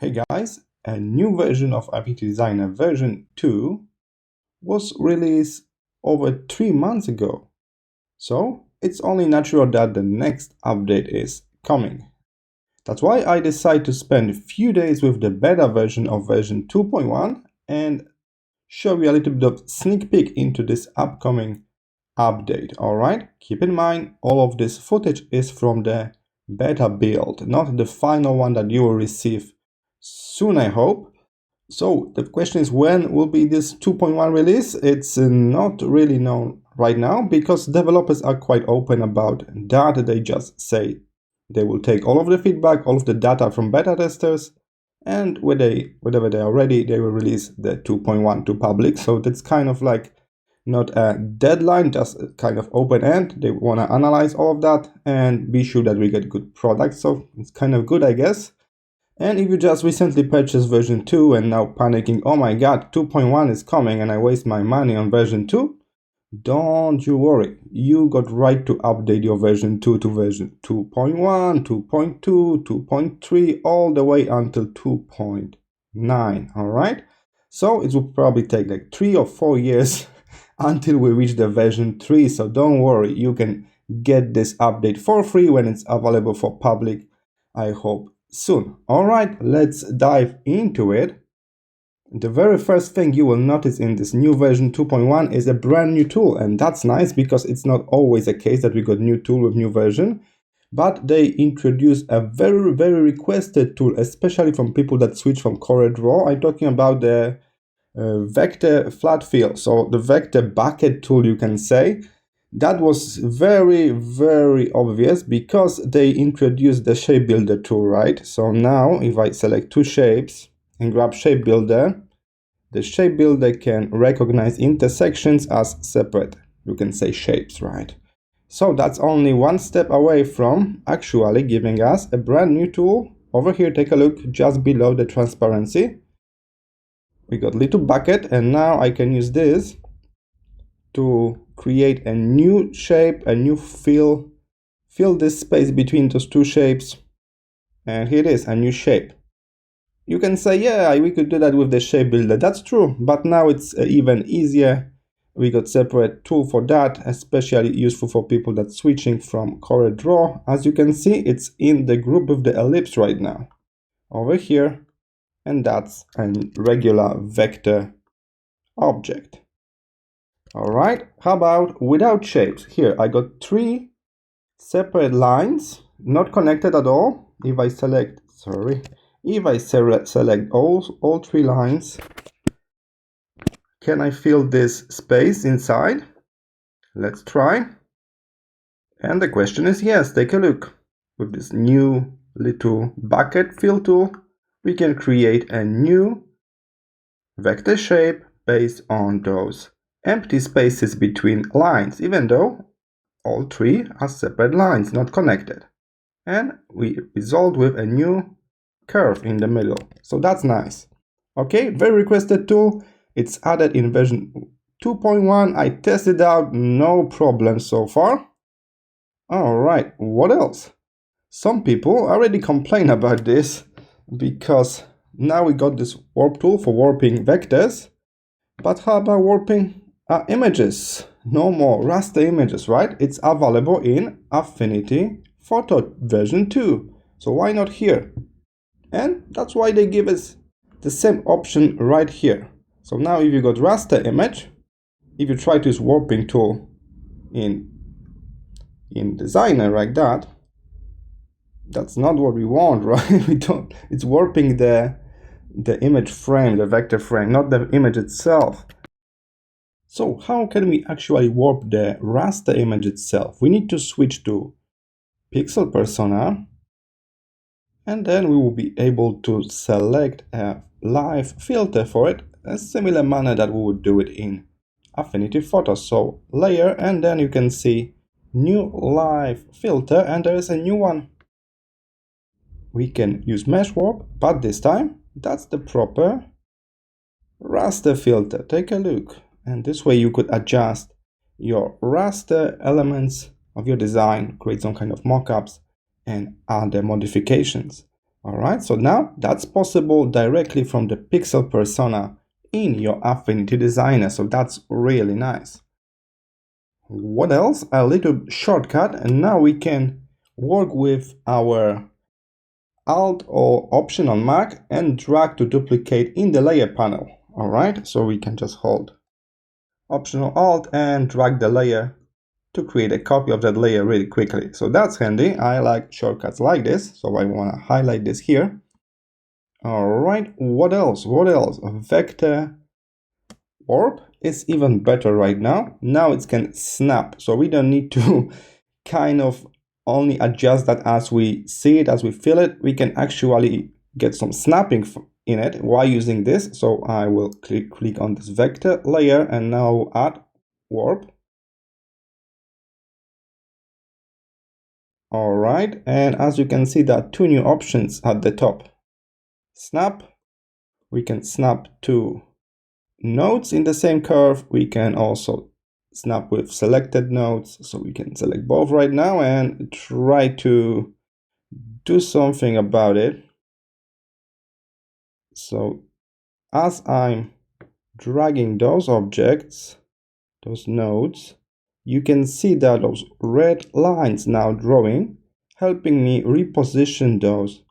Hey guys, a new version of Affinity Designer version 2 was released over 3 months ago. So it's only natural that the next update is coming. That's why I decided to spend a few days with the beta version of version 2.1 and show you a little bit of sneak peek into this upcoming update. Alright, keep in mind all of this footage is from the beta build, not the final one that you will receive soon, I hope. So the question is, when will be this 2.1 release? It's not really known right now because developers are quite open about that. They just say they will take all of the feedback, all of the data from beta testers, and whenever they are ready, they will release the 2.1 to public. So that's kind of like not a deadline, just kind of open end. They want to analyze all of that and be sure that we get good products. So it's kind of good, I guess. And if you just recently purchased version 2 and now panicking, oh my god, 2.1 is coming and I waste my money on version 2, don't you worry. You got right to update your version 2 to version 2.1, 2.2, 2.3, all the way until 2.9, alright? So it will probably take like 3 or 4 years until we reach the version 3, so don't worry, you can get this update for free when it's available for public, I hope soon. Alright, let's dive into it. The very first thing you will notice in this new version 2.1 is a brand new tool, and that's nice because it's not always the case that we got new tool with new version, but they introduced a very requested tool, especially from people that switch from CorelDRAW. I'm talking about the vector flat fill, so the vector bucket tool, you can say. That was very obvious because they introduced the shape builder tool, right? So now if I select two shapes and grab shape builder, the shape builder can recognize intersections as separate, you can say, shapes, right? So that's only one step away from actually giving us a brand new tool. Over here, take a look just below the transparency. We got little bucket, and now I can use this to create a new shape, a new fill this space between those two shapes, and here it is, a new shape. You can say, yeah, we could do that with the shape builder. That's true, but now it's even easier. We got separate tool for that, especially useful for people that switching from CorelDRAW. As you can see, it's in the group with the ellipse right now over here, and that's a regular vector object. Alright, how about without shapes? Here I got 3 separate lines, not connected at all. If I select, select all 3 lines, can I fill this space inside? Let's try. And the question is yes, take a look. With this new little bucket fill tool, we can create a new vector shape based on those empty spaces between lines, even though all 3 are separate lines, not connected. And we result with a new curve in the middle. So that's nice. Okay, very requested tool. It's added in version 2.1. I tested out, no problem so far. Alright, what else? Some people already complain about this because now we got this warp tool for warping vectors. But how about warping images? No more raster images, right? It's available in Affinity Photo version 2. So why not here? And that's why they give us the same option right here. So now if you got raster image, if you try to use warping tool in Designer like that, that's not what we want, right? We don't. It's warping the image frame, the vector frame, not the image itself. So how can we actually warp the raster image itself? We need to switch to pixel persona, and then we will be able to select a live filter for it, a similar manner that we would do it in Affinity Photo. So layer, and then you can see new live filter, and there is a new one. We can use mesh warp, but this time that's the proper raster filter. Take a look. And this way you could adjust your raster elements of your design, create some kind of mockups, and add the modifications. Alright, so now that's possible directly from the pixel persona in your Affinity Designer, so that's really nice. What else? A little shortcut, and now we can work with our Alt or Option on Mac and drag to duplicate in the layer panel. Alright, so we can just hold Option or Alt and drag the layer to create a copy of that layer really quickly. So that's handy. I like shortcuts like this, so I want to highlight this here. Alright, what else? What else? Vector warp is even better right now. Now it can snap, so we don't need to kind of only adjust that as we see it, as we feel it. We can actually get some snapping in it while using this. So I will click on this vector layer and now add warp. All right, and as you can see, there are two new options at the top. Snap, we can snap to nodes in the same curve. We can also snap with selected nodes, so we can select both right now and try to do something about it. So as I'm dragging those objects, those nodes, you can see that those red lines now drawing, helping me reposition those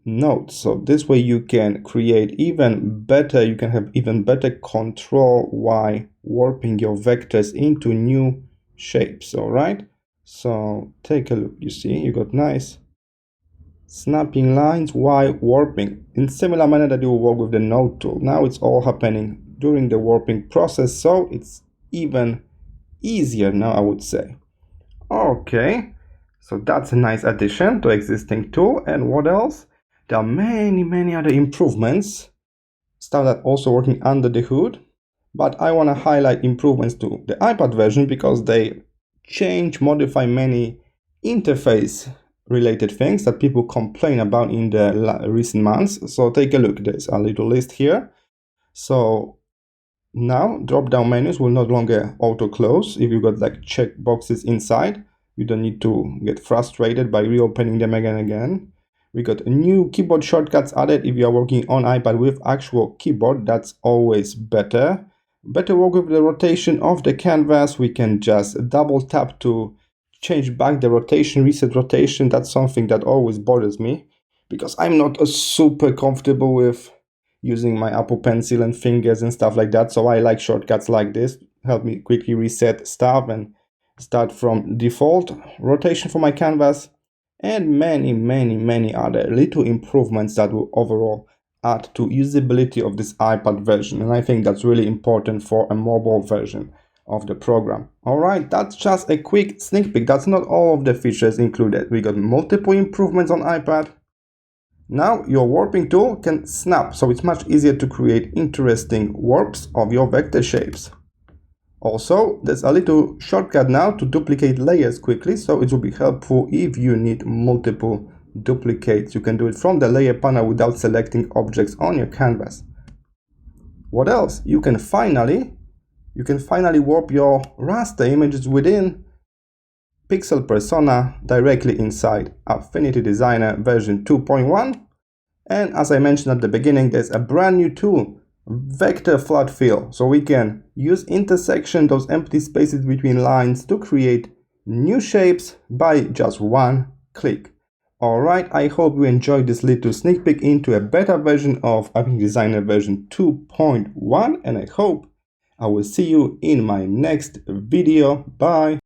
nodes. So this way you can create even better, you can have even better control while warping your vectors into new shapes. All right, so take a look. You see, you got nice snapping lines while warping in similar manner that you will work with the node tool. Now it's all happening during the warping process, so it's even easier now, I would say. Okay, so that's a nice addition to existing tool. And what else? There are many other improvements, stuff that also working under the hood, but I want to highlight improvements to the iPad version because they modify many interface related things that people complain about in the recent months. So take a look, there's a little list here. So now drop down menus will no longer auto close if you got like check boxes inside. You don't need to get frustrated by reopening them again and again. We got new keyboard shortcuts added if you are working on iPad with actual keyboard. That's always better. Better work with the rotation of the canvas. We can just double tap to change back the rotation, reset rotation. That's something that always bothers me because I'm not super comfortable with using my Apple Pencil and fingers and stuff like that. So I like shortcuts like this, help me quickly reset stuff and start from default rotation for my canvas, and many other little improvements that will overall add to usability of this iPad version. And I think that's really important for a mobile version of the program. All right, that's just a quick sneak peek. That's not all of the features included. We got multiple improvements on iPad. Now your warping tool can snap, so it's much easier to create interesting warps of your vector shapes. Also, there's a little shortcut now to duplicate layers quickly, so it will be helpful if you need multiple duplicates. You can do it from the layer panel without selecting objects on your canvas. What else? You can finally warp your raster images within Pixel Persona directly inside Affinity Designer version 2.1. And as I mentioned at the beginning, there's a brand new tool, Vector Flood Fill. So we can use intersection, those empty spaces between lines, to create new shapes by just one click. Alright, I hope you enjoyed this little sneak peek into a beta version of Affinity Designer version 2.1, and I hope I will see you in my next video. Bye!